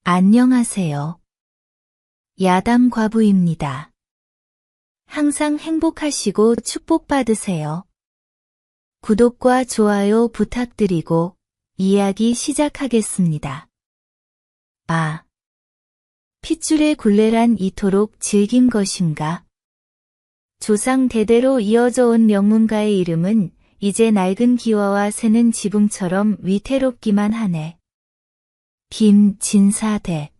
안녕하세요. 야담 과부입니다. 항상 행복하시고 축복받으세요. 구독과 좋아요 부탁드리고 이야기 시작하겠습니다. 핏줄의 굴레란 이토록 질긴 것인가? 조상 대대로 이어져 온 명문가의 이름은 이제 낡은 기와와 새는 지붕처럼 위태롭기만 하네. 김진사댁.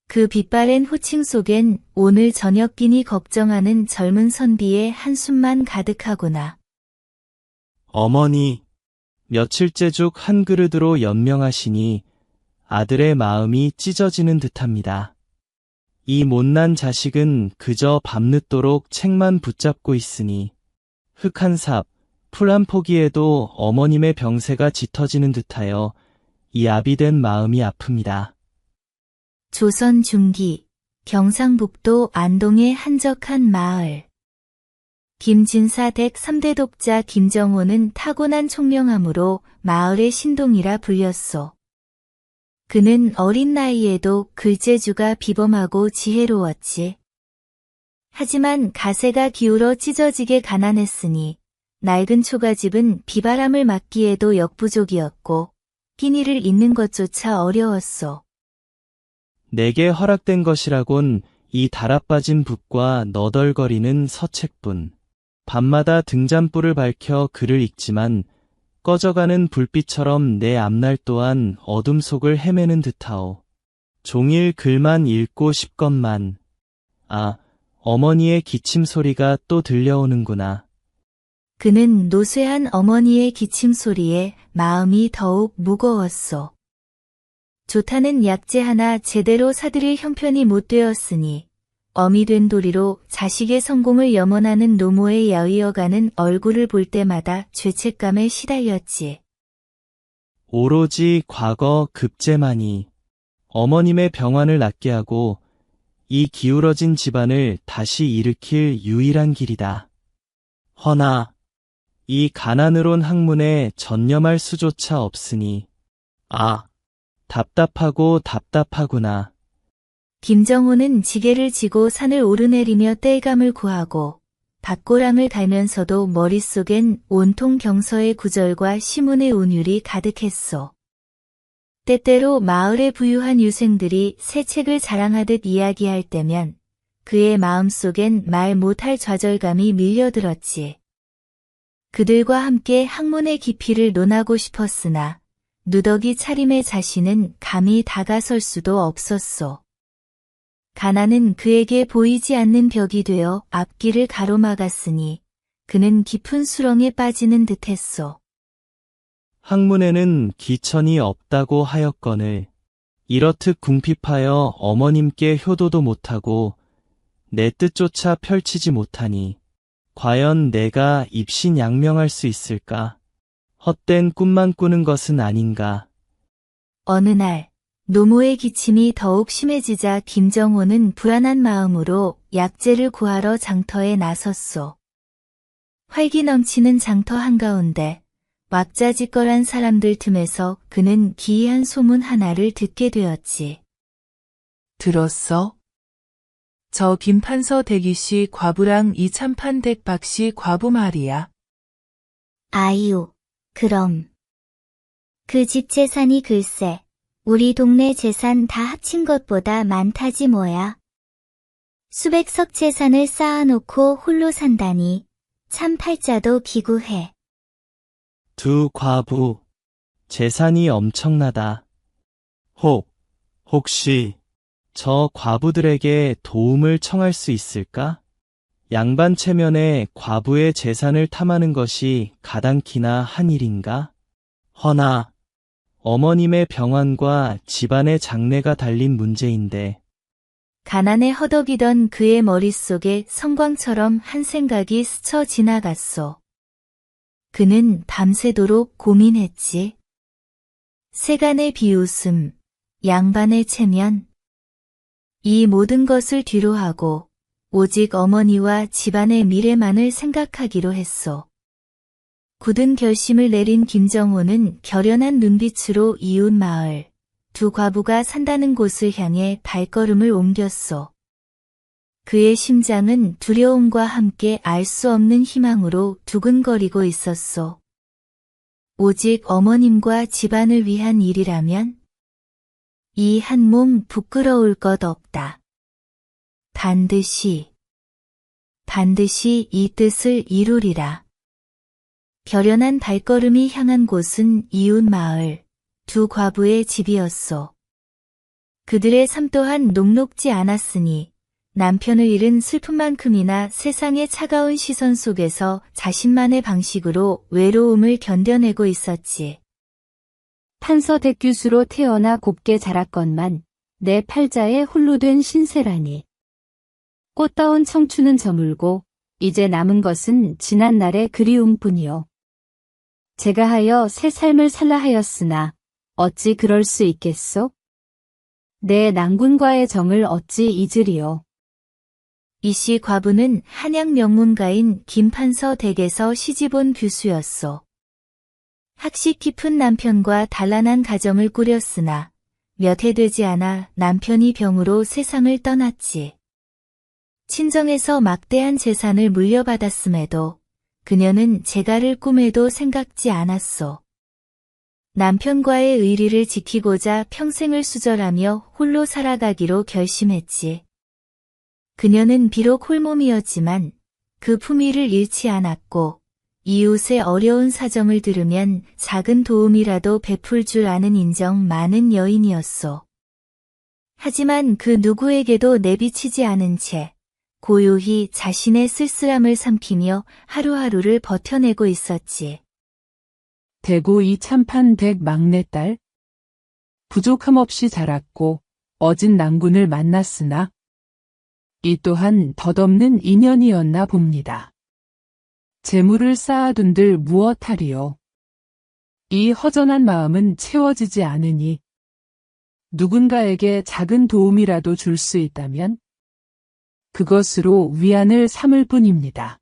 그 빛바랜 호칭 속엔 오늘 저녁 끼니 걱정하는 젊은 선비의 한숨만 가득하구나. 어머니, 며칠째 죽 한 그릇으로 연명하시니 아들의 마음이 찢어지는 듯합니다. 이 못난 자식은 그저 밤늦도록 책만 붙잡고 있으니 흙 한 삽, 풀 한 포기에도 어머님의 병세가 짙어지는 듯하여 이 아비된 마음이 아픕니다. 조선 중기, 경상북도 안동의 한적한 마을. 김진사댁 3대 독자 김정호는 타고난 총명함으로 마을의 신동이라 불렸소. 그는 어린 나이에도 글재주가 비범하고 지혜로웠지. 하지만 가세가 기울어 찢어지게 가난했으니 낡은 초가집은 비바람을 막기에도 역부족이었고 끼니를 잇는 것조차 어려웠소. 내게 허락된 것이라곤 이 달아빠진 붓과 너덜거리는 서책뿐. 밤마다 등잔불을 밝혀 글을 읽지만 꺼져가는 불빛처럼 내 앞날 또한 어둠 속을 헤매는 듯하오. 종일 글만 읽고 싶건만. 어머니의 기침 소리가 또 들려오는구나. 그는 노쇠한 어머니의 기침 소리에 마음이 더욱 무거웠소. 좋다는 약재 하나 제대로 사들일 형편이 못 되었으니 어미 된 도리로 자식의 성공을 염원하는 노모의 야위어가는 얼굴을 볼 때마다 죄책감에 시달렸지. 오로지 과거 급제만이 어머님의 병환을 낫게 하고 이 기울어진 집안을 다시 일으킬 유일한 길이다. 허나 이 가난으론 학문에 전념할 수조차 없으니 답답하고 답답하구나. 김정호는 지게를 지고 산을 오르내리며 땔감을 구하고 밭고랑을 갈면서도 머릿속엔 온통 경서의 구절과 시문의 운율이 가득했소. 때때로 마을의 부유한 유생들이 새 책을 자랑하듯 이야기할 때면 그의 마음속엔 말 못할 좌절감이 밀려들었지. 그들과 함께 학문의 깊이를 논하고 싶었으나 누더기 차림의 자신은 감히 다가설 수도 없었소. 가난은 그에게 보이지 않는 벽이 되어 앞길을 가로막았으니 그는 깊은 수렁에 빠지는 듯했소. 학문에는 기천이 없다고 하였거늘 이렇듯 궁핍하여 어머님께 효도도 못하고 내 뜻조차 펼치지 못하니 과연 내가 입신양명할 수 있을까? 헛된 꿈만 꾸는 것은 아닌가? 어느 날 노모의 기침이 더욱 심해지자 김정호는 불안한 마음으로 약재를 구하러 장터에 나섰소. 활기 넘치는 장터 한가운데 왁자지껄한 사람들 틈에서 그는 기이한 소문 하나를 듣게 되었지. 들었어? 저 김판서 대기씨 과부랑 이참판 댁박씨 과부 말이야. 아이유, 그럼. 그 집 재산이 글쎄, 우리 동네 재산 다 합친 것보다 많다지 뭐야. 수백 석 재산을 쌓아놓고 홀로 산다니, 참 팔자도 기구해. 두 과부, 재산이 엄청나다. 혹시 저 과부들에게 도움을 청할 수 있을까? 양반 체면에 과부의 재산을 탐하는 것이 가당키나 한 일인가? 허나 어머님의 병환과 집안의 장래가 달린 문제인데. 가난에 허덕이던 그의 머릿속에 성광처럼 한 생각이 스쳐 지나갔소. 그는 밤새도록 고민했지. 세간의 비웃음, 양반의 체면. 이 모든 것을 뒤로하고 오직 어머니와 집안의 미래만을 생각하기로 했소. 굳은 결심을 내린 김정호는 결연한 눈빛으로 이웃 마을, 두 과부가 산다는 곳을 향해 발걸음을 옮겼소. 그의 심장은 두려움과 함께 알 수 없는 희망으로 두근거리고 있었소. 오직 어머님과 집안을 위한 일이라면 이 한 몸 부끄러울 것 없다. 반드시 이 뜻을 이루리라. 결연한 발걸음이 향한 곳은 이웃 마을, 두 과부의 집이었소. 그들의 삶 또한 녹록지 않았으니 남편을 잃은 슬픔만큼이나 세상의 차가운 시선 속에서 자신만의 방식으로 외로움을 견뎌내고 있었지. 판서댁 교수로 태어나 곱게 자랐건만 내 팔자에 홀로 된 신세라니. 꽃다운 청춘은 저물고 이제 남은 것은 지난날의 그리움뿐이요. 제가 하여 새 삶을 살라 하였으나 어찌 그럴 수 있겠소? 내 낭군과의 정을 어찌 잊으리요. 이씨 과부는 한양 명문가인 김판서 댁에서 시집온 교수였소. 학식 깊은 남편과 단란한 가정을 꾸렸으나 몇 해 되지 않아 남편이 병으로 세상을 떠났지. 친정에서 막대한 재산을 물려받았음에도 그녀는 재가를 꿈에도 생각지 않았소. 남편과의 의리를 지키고자 평생을 수절하며 홀로 살아가기로 결심했지. 그녀는 비록 홀몸이었지만 그 품위를 잃지 않았고 이웃의 어려운 사정을 들으면 작은 도움이라도 베풀 줄 아는 인정 많은 여인이었소. 하지만 그 누구에게도 내비치지 않은 채 고요히 자신의 쓸쓸함을 삼키며 하루하루를 버텨내고 있었지. 대구 이참판 댁 막내딸. 부족함 없이 자랐고 어진 낭군을 만났으나 이 또한 덧없는 인연이었나 봅니다. 재물을 쌓아둔들 무엇하리요. 이 허전한 마음은 채워지지 않으니 누군가에게 작은 도움이라도 줄 수 있다면 그것으로 위안을 삼을 뿐입니다.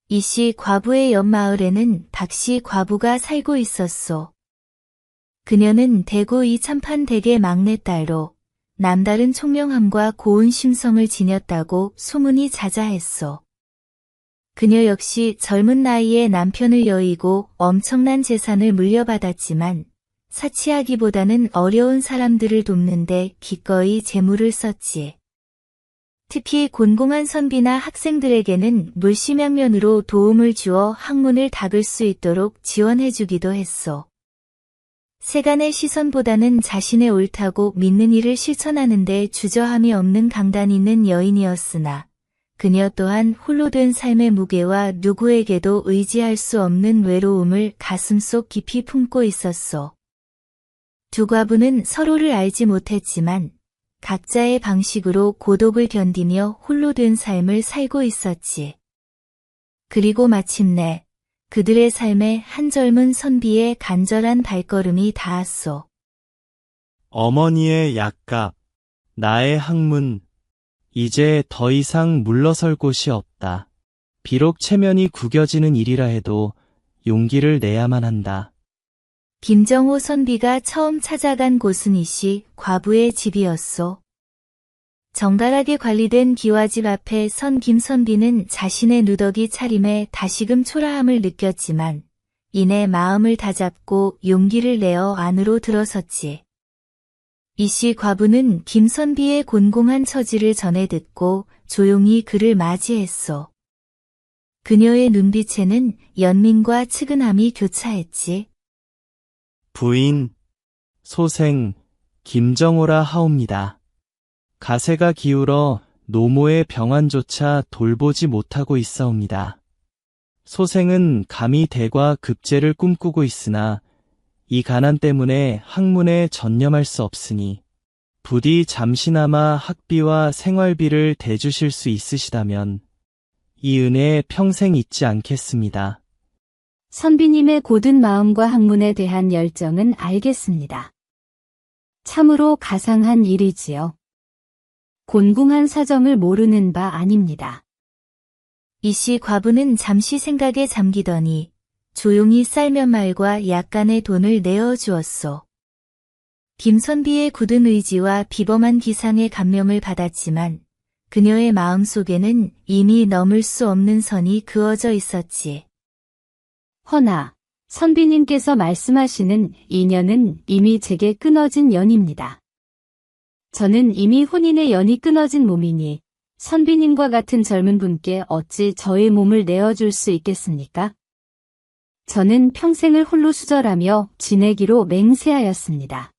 이씨 과부의 옆마을에는 박씨 과부가 살고 있었소. 그녀는 대구 이참판 댁의 막내딸로 남다른 총명함과 고운 심성을 지녔다고 소문이 자자했소. 그녀 역시 젊은 나이에 남편을 여의고 엄청난 재산을 물려받았지만 사치하기보다는 어려운 사람들을 돕는데 기꺼이 재물을 썼지. 특히 곤공한 선비나 학생들에게는 물심양면으로 도움을 주어 학문을 닦을 수 있도록 지원해주기도 했소. 세간의 시선보다는 자신의 옳다고 믿는 일을 실천하는 데 주저함이 없는 강단 있는 여인이었으나 그녀 또한 홀로 된 삶의 무게와 누구에게도 의지할 수 없는 외로움을 가슴속 깊이 품고 있었소. 두 과부는 서로를 알지 못했지만 각자의 방식으로 고독을 견디며 홀로 된 삶을 살고 있었지. 그리고 마침내 그들의 삶에 한 젊은 선비의 간절한 발걸음이 닿았소. 어머니의 약값, 나의 학문, 이제 더 이상 물러설 곳이 없다. 비록 체면이 구겨지는 일이라 해도 용기를 내야만 한다. 김정호 선비가 처음 찾아간 곳은 이씨 과부의 집이었소. 정갈하게 관리된 기와집 앞에 선 김선비는 자신의 누더기 차림에 다시금 초라함을 느꼈지만 이내 마음을 다잡고 용기를 내어 안으로 들어섰지. 이씨 과부는 김선비의 곤공한 처지를 전해 듣고 조용히 그를 맞이했소. 그녀의 눈빛에는 연민과 측은함이 교차했지. 부인, 소생, 김정호라 하옵니다. 가세가 기울어 노모의 병환조차 돌보지 못하고 있사옵니다. 소생은 감히 대과 급제를 꿈꾸고 있으나 이 가난 때문에 학문에 전념할 수 없으니 부디 잠시나마 학비와 생활비를 대주실 수 있으시다면 이 은혜 평생 잊지 않겠습니다. 선비님의 고든 마음과 학문에 대한 열정은 알겠습니다. 참으로 가상한 일이지요. 곤궁한 사정을 모르는 바 아닙니다. 이씨 과부는 잠시 생각에 잠기더니 조용히 쌀면말과 약간의 돈을 내어 주었소. 김선비의 굳은 의지와 비범한 기상에 감명을 받았지만 그녀의 마음속에는 이미 넘을 수 없는 선이 그어져 있었지. 허나 선비님께서 말씀하시는 인연은 이미 제게 끊어진 연입니다. 저는 이미 혼인의 연이 끊어진 몸이니 선비님과 같은 젊은 분께 어찌 저의 몸을 내어줄 수 있겠습니까? 저는 평생을 홀로 수절하며 지내기로 맹세하였습니다.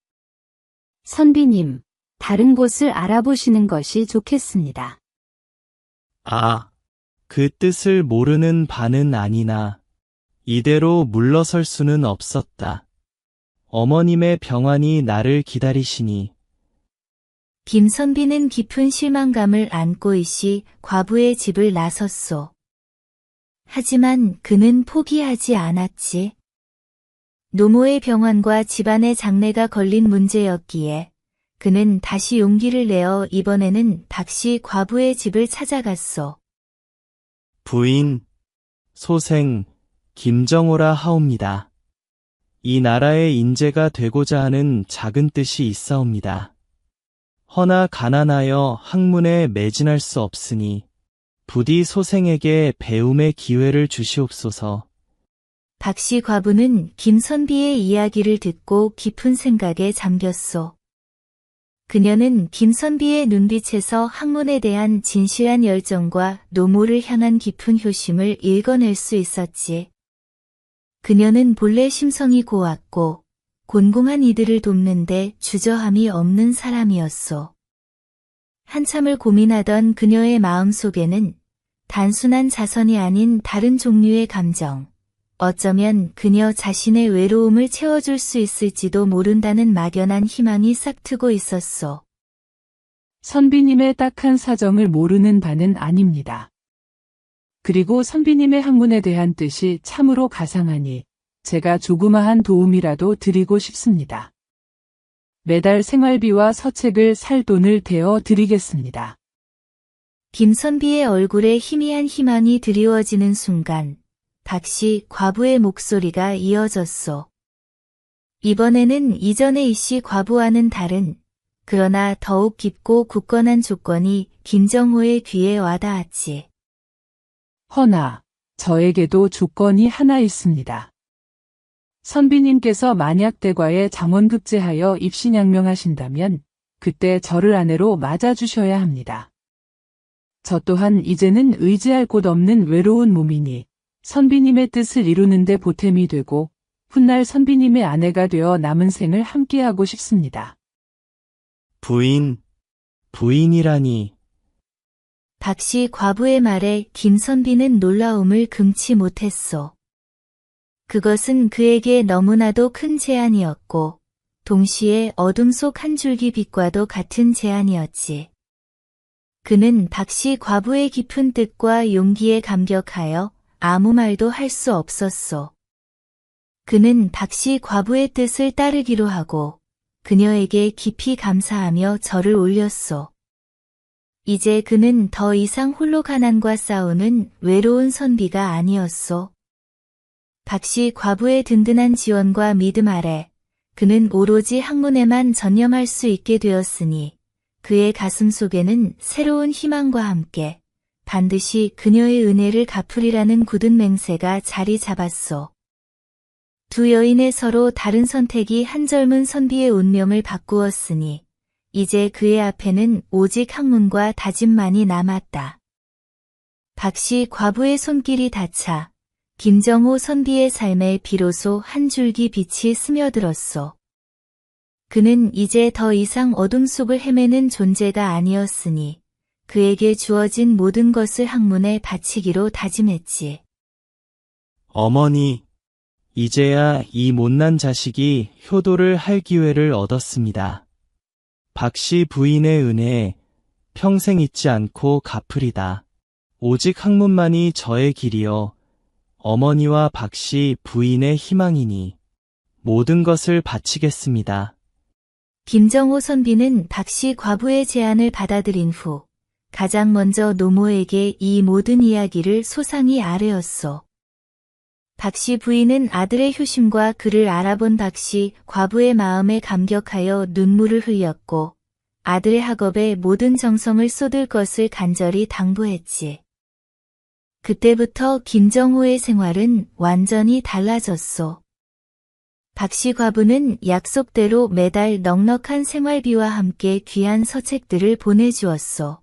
선비님, 다른 곳을 알아보시는 것이 좋겠습니다. 아, 그 뜻을 모르는 바는 아니나 이대로 물러설 수는 없었다. 어머님의 병환이 나를 기다리시니 김선비는 깊은 실망감을 안고 있이 과부의 집을 나섰소. 하지만 그는 포기하지 않았지. 노모의 병환과 집안의 장례가 걸린 문제였기에 그는 다시 용기를 내어 이번에는 박씨 과부의 집을 찾아갔소. 부인, 소생, 김정호라 하옵니다. 이 나라의 인재가 되고자 하는 작은 뜻이 있사옵니다. 허나 가난하여 학문에 매진할 수 없으니 부디 소생에게 배움의 기회를 주시옵소서. 박씨 과부는 김선비의 이야기를 듣고 깊은 생각에 잠겼소. 그녀는 김선비의 눈빛에서 학문에 대한 진실한 열정과 노모를 향한 깊은 효심을 읽어낼 수 있었지. 그녀는 본래 심성이 고왔고 곤궁한 이들을 돕는데 주저함이 없는 사람이었소. 한참을 고민하던 그녀의 마음속에는 단순한 자선이 아닌 다른 종류의 감정, 어쩌면 그녀 자신의 외로움을 채워줄 수 있을지도 모른다는 막연한 희망이 싹트고 있었소. 선비님의 딱한 사정을 모르는 바는 아닙니다. 그리고 선비님의 학문에 대한 뜻이 참으로 가상하니 제가 조그마한 도움이라도 드리고 싶습니다. 매달 생활비와 서책을 살 돈을 대어 드리겠습니다. 김선비의 얼굴에 희미한 희망이 드리워지는 순간 박씨 과부의 목소리가 이어졌소. 이번에는 이전의 이씨 과부와는 다른 그러나 더욱 깊고 굳건한 조건이 김정호의 귀에 와닿았지. 허나 저에게도 조건이 하나 있습니다. 선비님께서 만약 대과에 장원급제하여 입신양명하신다면 그때 저를 아내로 맞아주셔야 합니다. 저 또한 이제는 의지할 곳 없는 외로운 몸이니 선비님의 뜻을 이루는 데 보탬이 되고 훗날 선비님의 아내가 되어 남은 생을 함께하고 싶습니다. 부인이라니. 박씨 과부의 말에 김선비는 놀라움을 금치 못했소. 그것은 그에게 너무나도 큰 제안이었고 동시에 어둠 속 한 줄기 빛과도 같은 제안이었지. 그는 박씨 과부의 깊은 뜻과 용기에 감격하여 아무 말도 할 수 없었소. 그는 박씨 과부의 뜻을 따르기로 하고 그녀에게 깊이 감사하며 절을 올렸소. 이제 그는 더 이상 홀로 가난과 싸우는 외로운 선비가 아니었소. 박씨 과부의 든든한 지원과 믿음 아래 그는 오로지 학문에만 전념할 수 있게 되었으니 그의 가슴 속에는 새로운 희망과 함께 반드시 그녀의 은혜를 갚으리라는 굳은 맹세가 자리 잡았소. 두 여인의 서로 다른 선택이 한 젊은 선비의 운명을 바꾸었으니 이제 그의 앞에는 오직 학문과 다짐만이 남았다. 박씨 과부의 손길이 닿자 김정호 선비의 삶에 비로소 한 줄기 빛이 스며들었소. 그는 이제 더 이상 어둠 속을 헤매는 존재가 아니었으니 그에게 주어진 모든 것을 학문에 바치기로 다짐했지. 어머니, 이제야 이 못난 자식이 효도를 할 기회를 얻었습니다. 박씨 부인의 은혜 평생 잊지 않고 갚으리다. 오직 학문만이 저의 길이요 어머니와 박씨 부인의 희망이니 모든 것을 바치겠습니다. 김정호 선비는 박씨 과부의 제안을 받아들인 후 가장 먼저 노모에게 이 모든 이야기를 소상히 아뢰었소. 박씨 부인은 아들의 효심과 그를 알아본 박씨 과부의 마음에 감격하여 눈물을 흘렸고 아들의 학업에 모든 정성을 쏟을 것을 간절히 당부했지. 그때부터 김정호의 생활은 완전히 달라졌소. 박씨 과부는 약속대로 매달 넉넉한 생활비와 함께 귀한 서책들을 보내주었소.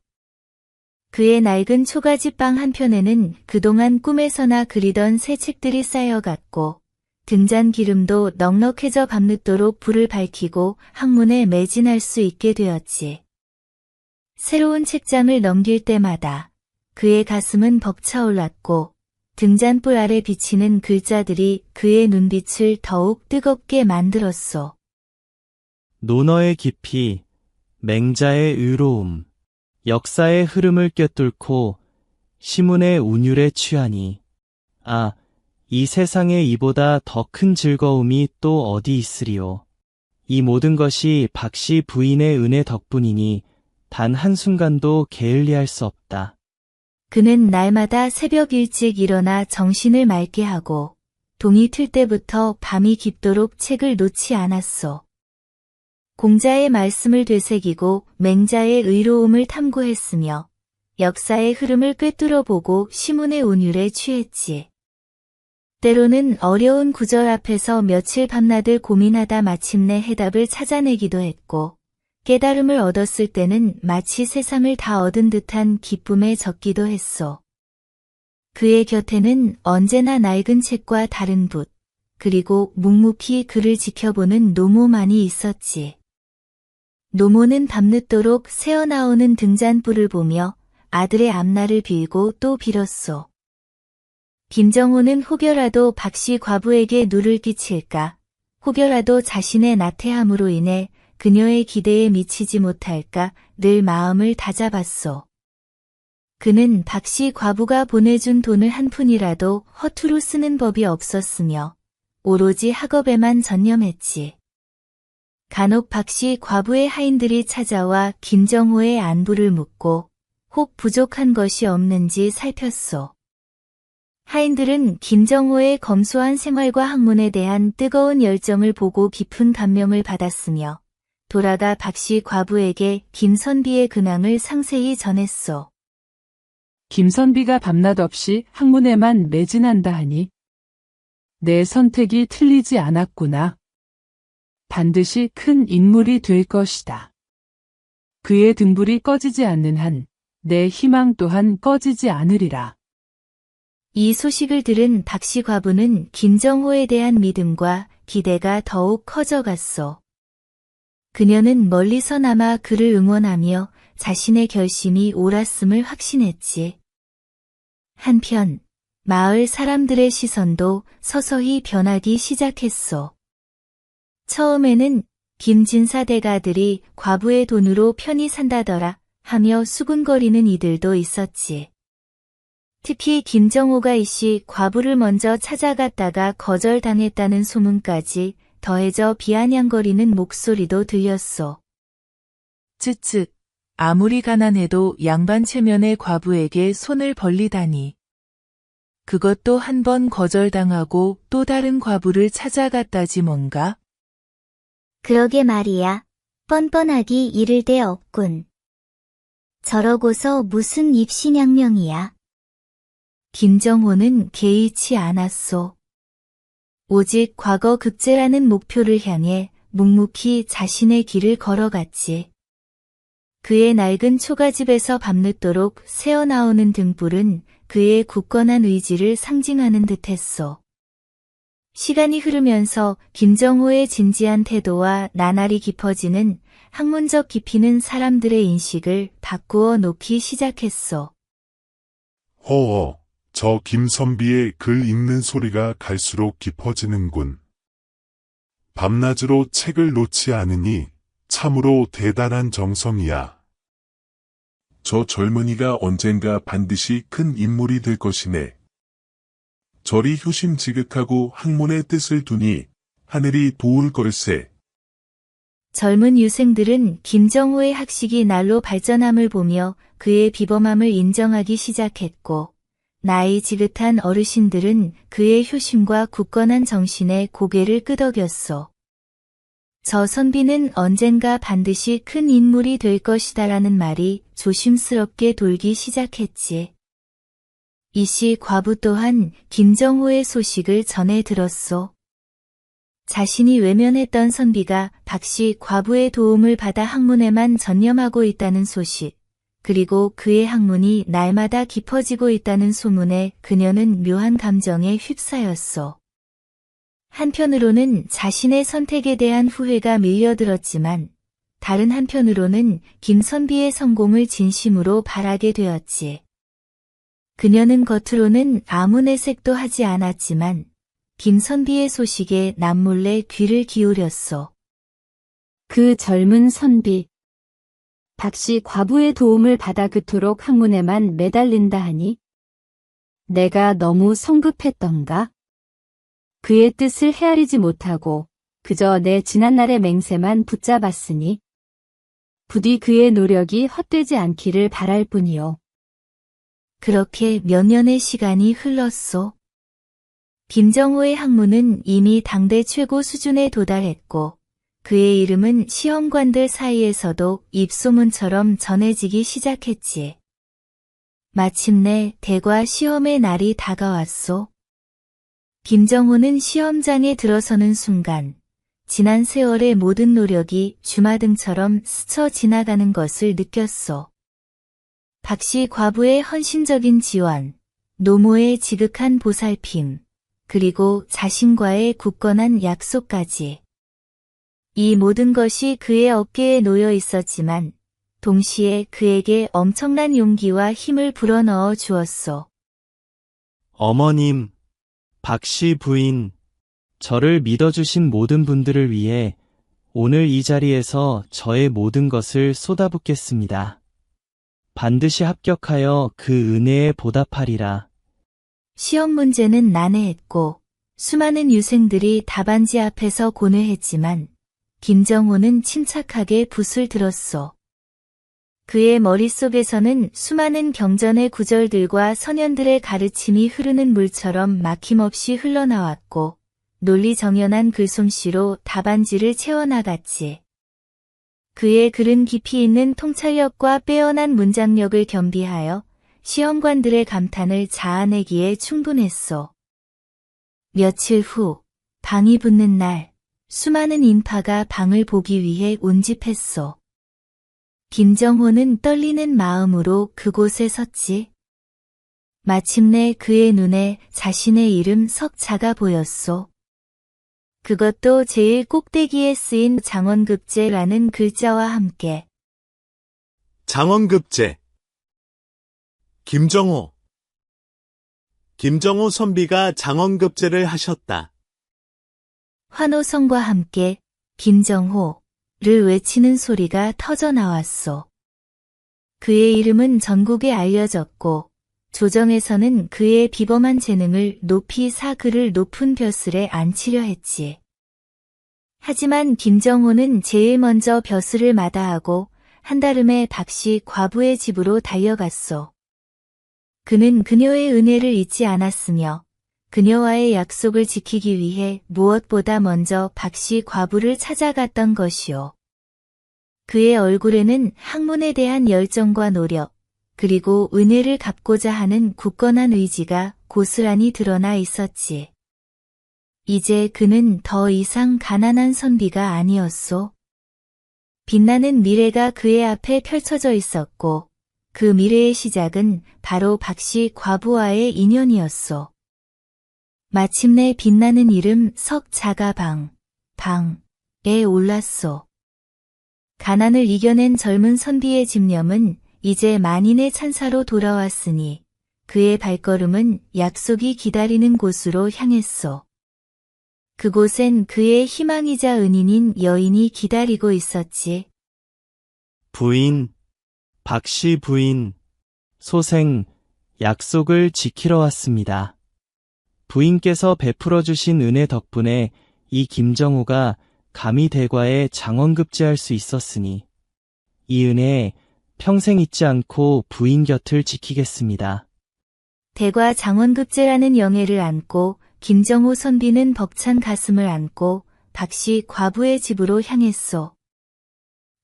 그의 낡은 초가지방 한편에는 그동안 꿈에서나 그리던 새 책들이 쌓여갔고 등잔 기름도 넉넉해져 밤늦도록 불을 밝히고 학문에 매진할 수 있게 되었지. 새로운 책장을 넘길 때마다 그의 가슴은 벅차올랐고 등잔불 아래 비치는 글자들이 그의 눈빛을 더욱 뜨겁게 만들었소. 논어의 깊이, 맹자의 의로움, 역사의 흐름을 꿰뚫고 시문의 운율에 취하니 아, 이 세상에 이보다 더 큰 즐거움이 또 어디 있으리요. 이 모든 것이 박씨 부인의 은혜 덕분이니 단 한순간도 게을리할 수 없다. 그는 날마다 새벽 일찍 일어나 정신을 맑게 하고 동이 틀 때부터 밤이 깊도록 책을 놓지 않았소. 공자의 말씀을 되새기고 맹자의 의로움을 탐구했으며 역사의 흐름을 꿰뚫어보고 시문의 운율에 취했지. 때로는 어려운 구절 앞에서 며칠 밤낮을 고민하다 마침내 해답을 찾아내기도 했고 깨달음을 얻었을 때는 마치 세상을 다 얻은 듯한 기쁨에 젖기도 했소. 그의 곁에는 언제나 낡은 책과 다른 붓, 그리고 묵묵히 그를 지켜보는 노모만이 있었지. 노모는 밤늦도록 새어나오는 등잔불을 보며 아들의 앞날을 빌고 또 빌었소. 김정호는 혹여라도 박씨 과부에게 누를 끼칠까, 혹여라도 자신의 나태함으로 인해 그녀의 기대에 미치지 못할까 늘 마음을 다잡았소. 그는 박씨 과부가 보내준 돈을 한 푼이라도 허투루 쓰는 법이 없었으며 오로지 학업에만 전념했지. 간혹 박씨 과부의 하인들이 찾아와 김정호의 안부를 묻고 혹 부족한 것이 없는지 살폈소. 하인들은 김정호의 검소한 생활과 학문에 대한 뜨거운 열정을 보고 깊은 감명을 받았으며 돌아가 박씨 과부에게 김선비의 근황을 상세히 전했소. 김선비가 밤낮 없이 학문에만 매진한다 하니 내 선택이 틀리지 않았구나. 반드시 큰 인물이 될 것이다. 그의 등불이 꺼지지 않는 한 내 희망 또한 꺼지지 않으리라. 이 소식을 들은 박씨 과부는 김정호에 대한 믿음과 기대가 더욱 커져갔소. 그녀는 멀리서나마 그를 응원하며 자신의 결심이 옳았음을 확신했지. 한편 마을 사람들의 시선도 서서히 변하기 시작했소. 처음에는 김진사 대가들이 과부의 돈으로 편히 산다더라 하며 수군거리는 이들도 있었지. 특히 김정호가 이씨 과부를 먼저 찾아갔다가 거절당했다는 소문까지 더해져 비아냥거리는 목소리도 들렸소. 쯧쯧, 아무리 가난해도 양반 체면의 과부에게 손을 벌리다니. 그것도 한 번 거절당하고 또 다른 과부를 찾아갔다지 뭔가? 그러게 말이야. 뻔뻔하기 이를 데 없군. 저러고서 무슨 입신양명이야. 김정호는 개의치 않았소. 오직 과거 급제라는 목표를 향해 묵묵히 자신의 길을 걸어갔지. 그의 낡은 초가집에서 밤늦도록 새어나오는 등불은 그의 굳건한 의지를 상징하는 듯했소. 시간이 흐르면서 김정호의 진지한 태도와 나날이 깊어지는 학문적 깊이는 사람들의 인식을 바꾸어 놓기 시작했소. 허어, 저 김선비의 글 읽는 소리가 갈수록 깊어지는군. 밤낮으로 책을 놓지 않으니 참으로 대단한 정성이야. 저 젊은이가 언젠가 반드시 큰 인물이 될 것이네. 저리 효심지극하고 학문의 뜻을 두니 하늘이 도울 걸세. 젊은 유생들은 김정호의 학식이 날로 발전함을 보며 그의 비범함을 인정하기 시작했고 나이 지긋한 어르신들은 그의 효심과 굳건한 정신에 고개를 끄덕였소. 저 선비는 언젠가 반드시 큰 인물이 될 것이다라는 말이 조심스럽게 돌기 시작했지. 이씨 과부 또한 김정호의 소식을 전해 들었소. 자신이 외면했던 선비가 박씨 과부의 도움을 받아 학문에만 전념하고 있다는 소식, 그리고 그의 학문이 날마다 깊어지고 있다는 소문에 그녀는 묘한 감정에 휩싸였소. 한편으로는 자신의 선택에 대한 후회가 밀려들었지만, 다른 한편으로는 김선비의 성공을 진심으로 바라게 되었지. 그녀는 겉으로는 아무 내색도 하지 않았지만, 김선비의 소식에 남몰래 귀를 기울였소. 그 젊은 선비. 박씨 과부의 도움을 받아 그토록 학문에만 매달린다 하니 내가 너무 성급했던가? 그의 뜻을 헤아리지 못하고 그저 내 지난날의 맹세만 붙잡았으니 부디 그의 노력이 헛되지 않기를 바랄 뿐이요. 그렇게 몇 년의 시간이 흘렀소. 김정호의 학문은 이미 당대 최고 수준에 도달했고 그의 이름은 시험관들 사이에서도 입소문처럼 전해지기 시작했지. 마침내 대과 시험의 날이 다가왔소. 김정호는 시험장에 들어서는 순간 지난 세월의 모든 노력이 주마등처럼 스쳐 지나가는 것을 느꼈소. 박씨 과부의 헌신적인 지원, 노모의 지극한 보살핌, 그리고 자신과의 굳건한 약속까지. 이 모든 것이 그의 어깨에 놓여 있었지만 동시에 그에게 엄청난 용기와 힘을 불어넣어 주었소. 어머님, 박씨 부인, 저를 믿어주신 모든 분들을 위해 오늘 이 자리에서 저의 모든 것을 쏟아붓겠습니다. 반드시 합격하여 그 은혜에 보답하리라. 시험 문제는 난해했고 수많은 유생들이 답안지 앞에서 고뇌했지만 김정호는 침착하게 붓을 들었소. 그의 머릿속에서는 수많은 경전의 구절들과 선현들의 가르침이 흐르는 물처럼 막힘없이 흘러나왔고 논리정연한 글솜씨로 답안지를 채워나갔지. 그의 글은 깊이 있는 통찰력과 빼어난 문장력을 겸비하여 시험관들의 감탄을 자아내기에 충분했소. 며칠 후 방이 붙는 날 수많은 인파가 방을 보기 위해 운집했소. 김정호는 떨리는 마음으로 그곳에 섰지. 마침내 그의 눈에 자신의 이름 석자가 보였소. 그것도 제일 꼭대기에 쓰인 장원급제라는 글자와 함께. 장원급제. 김정호 선비가 장원급제를 하셨다. 환호성과 함께 김정호를 외치는 소리가 터져 나왔소. 그의 이름은 전국에 알려졌고 조정에서는 그의 비범한 재능을 높이 사 그를 높은 벼슬에 앉히려 했지. 하지만 김정호는 제일 먼저 벼슬을 마다하고 한달음에 박씨 과부의 집으로 달려갔소. 그는 그녀의 은혜를 잊지 않았으며 그녀와의 약속을 지키기 위해 무엇보다 먼저 박씨 과부를 찾아갔던 것이요. 그의 얼굴에는 학문에 대한 열정과 노력, 그리고 은혜를 갚고자 하는 굳건한 의지가 고스란히 드러나 있었지. 이제 그는 더 이상 가난한 선비가 아니었소. 빛나는 미래가 그의 앞에 펼쳐져 있었고 그 미래의 시작은 바로 박씨 과부와의 인연이었소. 마침내 빛나는 이름 석자가 방에 올랐소. 가난을 이겨낸 젊은 선비의 집념은 이제 만인의 찬사로 돌아왔으니 그의 발걸음은 약속이 기다리는 곳으로 향했소. 그곳엔 그의 희망이자 은인인 여인이 기다리고 있었지. 부인, 박씨 부인, 소생, 약속을 지키러 왔습니다. 부인께서 베풀어 주신 은혜 덕분에 이 김정호가 감히 대과에 장원급제할 수 있었으니 이 은혜에 평생 잊지 않고 부인 곁을 지키겠습니다. 대과 장원급제라는 영예를 안고 김정호 선비는 벅찬 가슴을 안고 박씨 과부의 집으로 향했소.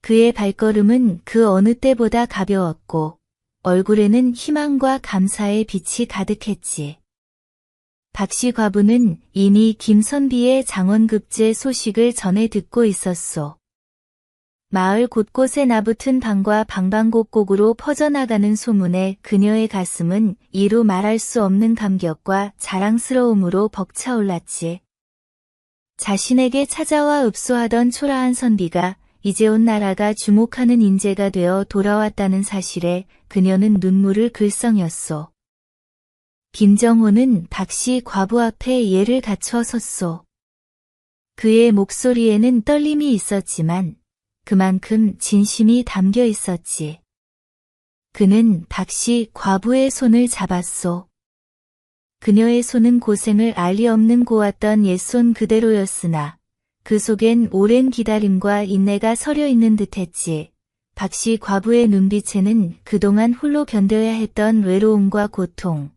그의 발걸음은 그 어느 때보다 가벼웠고 얼굴에는 희망과 감사의 빛이 가득했지. 박씨 과부는 이미 김선비의 장원급제 소식을 전해 듣고 있었소. 마을 곳곳에 나붙은 방과 방방곡곡으로 퍼져나가는 소문에 그녀의 가슴은 이루 말할 수 없는 감격과 자랑스러움으로 벅차올랐지. 자신에게 찾아와 읍소하던 초라한 선비가 이제 온 나라가 주목하는 인재가 되어 돌아왔다는 사실에 그녀는 눈물을 글썽였소. 김정호는 박씨 과부 앞에 예를 갖춰 섰소. 그의 목소리에는 떨림이 있었지만 그만큼 진심이 담겨 있었지. 그는 박씨 과부의 손을 잡았소. 그녀의 손은 고생을 알리 없는 고왔던 옛손 그대로였으나 그 속엔 오랜 기다림과 인내가 서려 있는 듯했지. 박씨 과부의 눈빛에는 그동안 홀로 견뎌야 했던 외로움과 고통,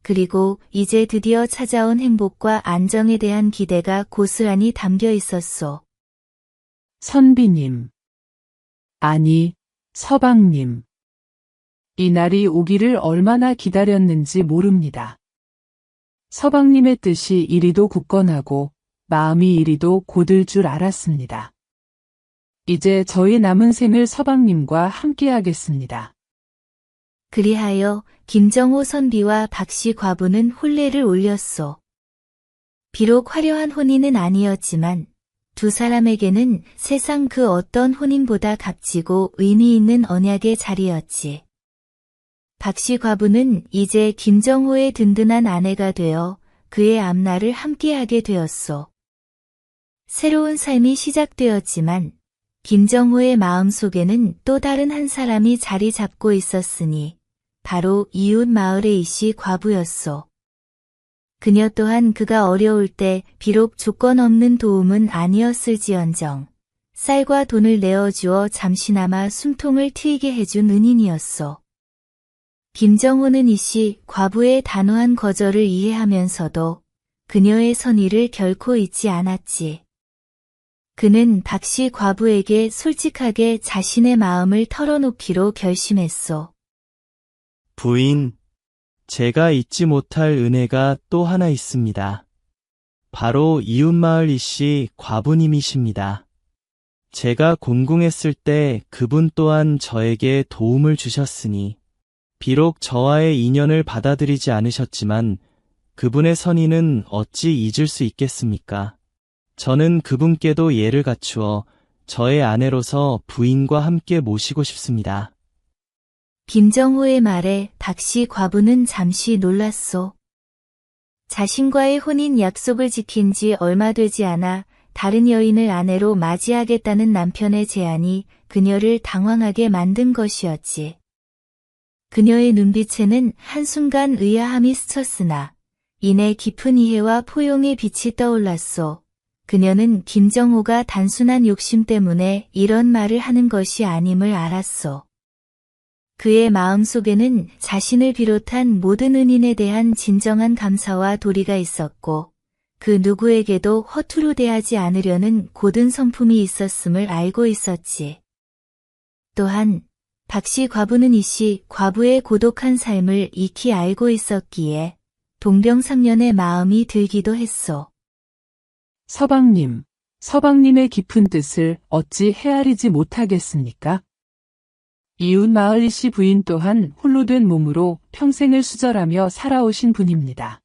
그리고 이제 드디어 찾아온 행복과 안정에 대한 기대가 고스란히 담겨 있었소. 선비님. 아니, 서방님. 이 날이 오기를 얼마나 기다렸는지 모릅니다. 서방님의 뜻이 이리도 굳건하고 마음이 이리도 곧을 줄 알았습니다. 이제 저희 남은 생을 서방님과 함께하겠습니다. 그리하여 김정호 선비와 박씨 과부는 혼례를 올렸소. 비록 화려한 혼인은 아니었지만 두 사람에게는 세상 그 어떤 혼인보다 값지고 의미 있는 언약의 자리였지. 박씨 과부는 이제 김정호의 든든한 아내가 되어 그의 앞날을 함께하게 되었소. 새로운 삶이 시작되었지만 김정호의 마음속에는 또 다른 한 사람이 자리 잡고 있었으니 바로 이웃 마을의 이씨 과부였소. 그녀 또한 그가 어려울 때 비록 조건 없는 도움은 아니었을지언정 쌀과 돈을 내어주어 잠시나마 숨통을 트이게 해준 은인이었소. 김정호는 이씨 과부의 단호한 거절을 이해하면서도 그녀의 선의를 결코 잊지 않았지. 그는 박씨 과부에게 솔직하게 자신의 마음을 털어놓기로 결심했소. 부인, 제가 잊지 못할 은혜가 또 하나 있습니다. 바로 이웃마을 이씨 과부님이십니다. 제가 곤궁했을 때 그분 또한 저에게 도움을 주셨으니 비록 저와의 인연을 받아들이지 않으셨지만 그분의 선의는 어찌 잊을 수 있겠습니까? 저는 그분께도 예를 갖추어 저의 아내로서 부인과 함께 모시고 싶습니다. 김정호의 말에 박씨 과부는 잠시 놀랐소. 자신과의 혼인 약속을 지킨 지 얼마 되지 않아 다른 여인을 아내로 맞이하겠다는 남편의 제안이 그녀를 당황하게 만든 것이었지. 그녀의 눈빛에는 한순간 의아함이 스쳤으나 이내 깊은 이해와 포용의 빛이 떠올랐소. 그녀는 김정호가 단순한 욕심 때문에 이런 말을 하는 것이 아님을 알았소. 그의 마음속에는 자신을 비롯한 모든 은인에 대한 진정한 감사와 도리가 있었고 그 누구에게도 허투루 대하지 않으려는 고든 성품이 있었음을 알고 있었지. 또한 박씨 과부는 이씨 과부의 고독한 삶을 익히 알고 있었기에 동병상련의 마음이 들기도 했소. 서방님, 서방님의 깊은 뜻을 어찌 헤아리지 못하겠습니까? 이웃 마을 이씨 부인 또한 홀로 된 몸으로 평생을 수절하며 살아오신 분입니다.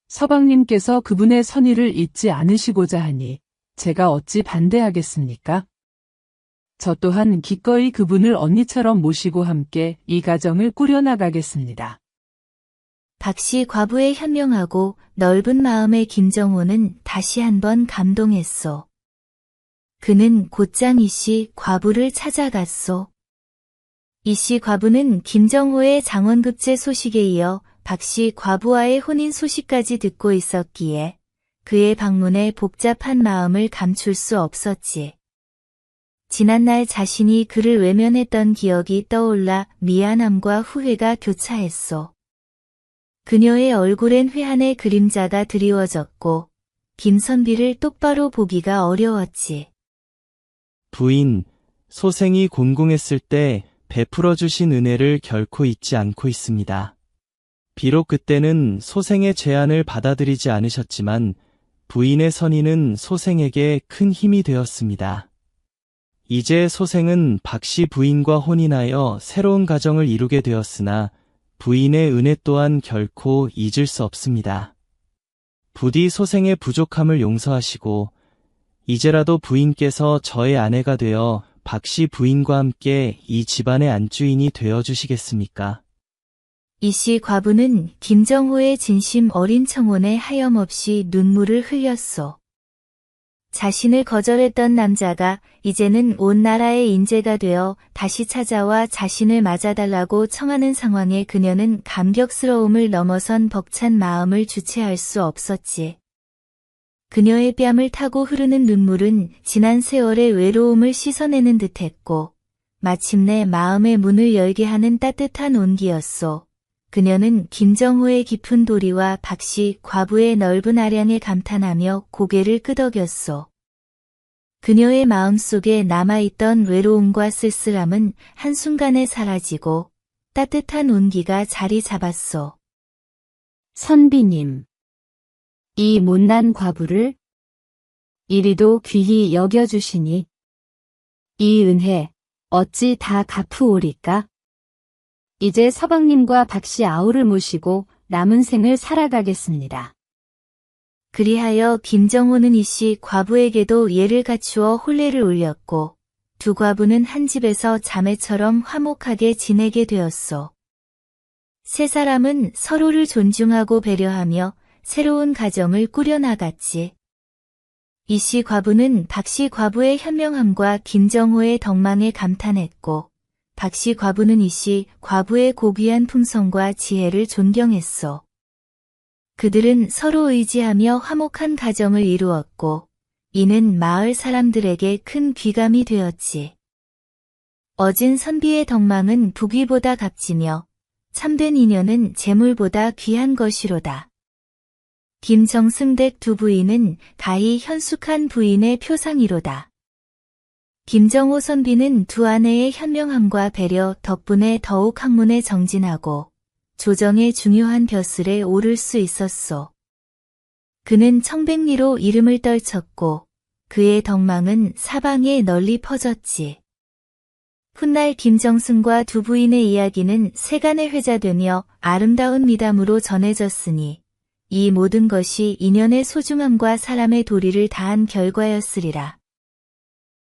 서방님께서 그분의 선의를 잊지 않으시고자 하니 제가 어찌 반대하겠습니까? 저 또한 기꺼이 그분을 언니처럼 모시고 함께 이 가정을 꾸려나가겠습니다. 박씨 과부의 현명하고 넓은 마음의 김정호는 다시 한번 감동했소. 그는 곧장 이씨 과부를 찾아갔소. 이씨 과부는 김정호의 장원급제 소식에 이어 박씨 과부와의 혼인 소식까지 듣고 있었기에 그의 방문에 복잡한 마음을 감출 수 없었지. 지난날 자신이 그를 외면했던 기억이 떠올라 미안함과 후회가 교차했소. 그녀의 얼굴엔 회한의 그림자가 드리워졌고 김선비를 똑바로 보기가 어려웠지. 부인, 소생이 곤궁했을 때 베풀어 주신 은혜를 결코 잊지 않고 있습니다. 비록 그때는 소생의 제안을 받아들이지 않으셨지만 부인의 선의는 소생에게 큰 힘이 되었습니다. 이제 소생은 박씨 부인과 혼인하여 새로운 가정을 이루게 되었으나 부인의 은혜 또한 결코 잊을 수 없습니다. 부디 소생의 부족함을 용서하시고 이제라도 부인께서 저의 아내가 되어 박씨 부인과 함께 이 집안의 안주인이 되어 주시겠습니까? 이씨 과부는 김정호의 진심 어린 청혼에 하염없이 눈물을 흘렸소. 자신을 거절했던 남자가 이제는 온 나라의 인재가 되어 다시 찾아와 자신을 맞아달라고 청하는 상황에 그녀는 감격스러움을 넘어선 벅찬 마음을 주체할 수 없었지. 그녀의 뺨을 타고 흐르는 눈물은 지난 세월의 외로움을 씻어내는 듯했고 마침내 마음의 문을 열게 하는 따뜻한 온기였소. 그녀는 김정호의 깊은 도리와 박씨 과부의 넓은 아량에 감탄하며 고개를 끄덕였소. 그녀의 마음속에 남아있던 외로움과 쓸쓸함은 한순간에 사라지고 따뜻한 온기가 자리 잡았소. 선비님, 이 못난 과부를 이리도 귀히 여겨주시니 이 은혜 어찌 다 갚으오리까? 이제 서방님과 박씨 아우를 모시고 남은 생을 살아가겠습니다. 그리하여 김정호는 이씨 과부에게도 예를 갖추어 혼례를 올렸고 두 과부는 한 집에서 자매처럼 화목하게 지내게 되었소. 세 사람은 서로를 존중하고 배려하며 새로운 가정을 꾸려나갔지. 이씨 과부는 박씨 과부의 현명함과 김정호의 덕망에 감탄했고 박씨 과부는 이씨 과부의 고귀한 품성과 지혜를 존경했소. 그들은 서로 의지하며 화목한 가정을 이루었고 이는 마을 사람들에게 큰 귀감이 되었지. 어진 선비의 덕망은 부귀보다 값지며 참된 인연은 재물보다 귀한 것이로다. 김정승댁 두 부인은 가히 현숙한 부인의 표상이로다. 김정호 선비는 두 아내의 현명함과 배려 덕분에 더욱 학문에 정진하고 조정의 중요한 벼슬에 오를 수 있었소. 그는 청백리로 이름을 떨쳤고 그의 덕망은 사방에 널리 퍼졌지. 훗날 김정승과 두 부인의 이야기는 세간에 회자되며 아름다운 미담으로 전해졌으니 이 모든 것이 인연의 소중함과 사람의 도리를 다한 결과였으리라.